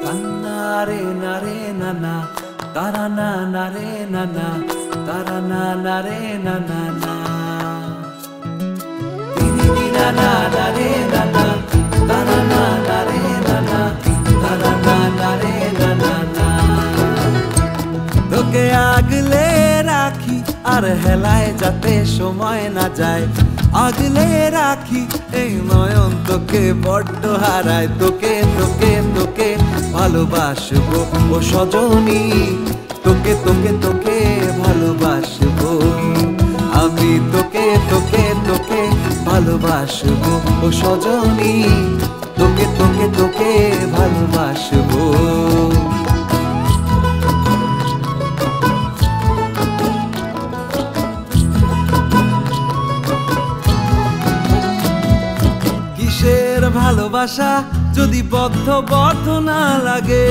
Tanare nare nana, tarana nare nana, tarana nare nana na. Dini dina na nare nana, tarana nare nana, tarana nare nana na. তোকে আগলে রাখি আর হেলায় যাতে সময় না যায়, আগলে রাখি এই নয়ন তোকে বড্ড হারায়। তোকে তোকে তোকে ভালোবাসবো ও সজনী, তোকে তোকে তোকে ভালোবাসবো আমি, তোকে তোকে তোকে ভালোবাসবো ও সজনী, তোকে তোকে তোকে ভালোবাসবো। কিসের ভালোবাসা যদি বদ্ধ না লাগে,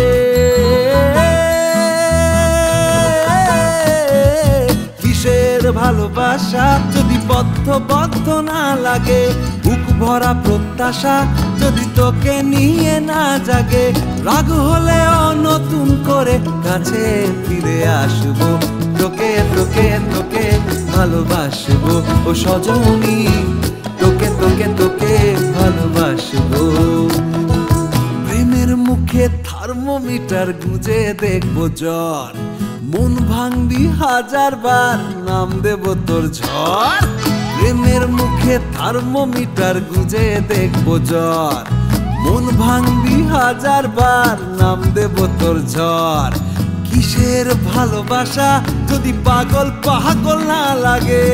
কিসের ভালোবাসা যদি বদ্ধ না লাগে, বুক ভরা প্রত্যাশা যদি তোকে নিয়ে না জাগে, রাগ হলেও নতুন করে কাছে ফিরে আসবো, তোকে তোকে তোকে ভালোবাসবো ও সজনী, তোকে তোকে তোকে ভালোবাসবো। প্রেমের মুখে থার্মোমিটার গুঁজে দেখবো জ্বর, মন ভাঙবি হাজার বার নাম দেব তোর ঝড়। প্রেমের মুখে থার্মোমিটার গুঁজে দেখবো জ্বর, মন ভাঙবি হাজার বার নাম দেব তোর ঝড়। কিসের ভালোবাসা যদি পাগল পাগল না লাগে,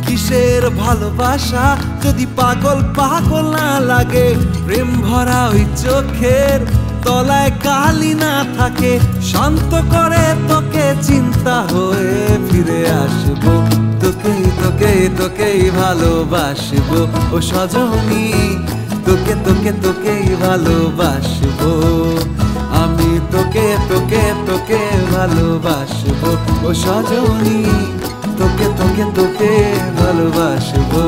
কিসের ভালোবাসা যদি পাগল পাগল না লাগে, প্রেম ভরা ওই চোখের তলায় কালি না থাকে, শান্ত করে তোকে চিন্তা হয়ে ফিরে আসবো, তোকে তোকে তোকেই ভালোবাসবো ও সজনী, তোকে তোকে তোকেই ভালোবাসবো আমি, তোকে তোকে তোকে ভালোবাসবো ও সজনী, তোকে তোকে তোকে ভালোবাসবো।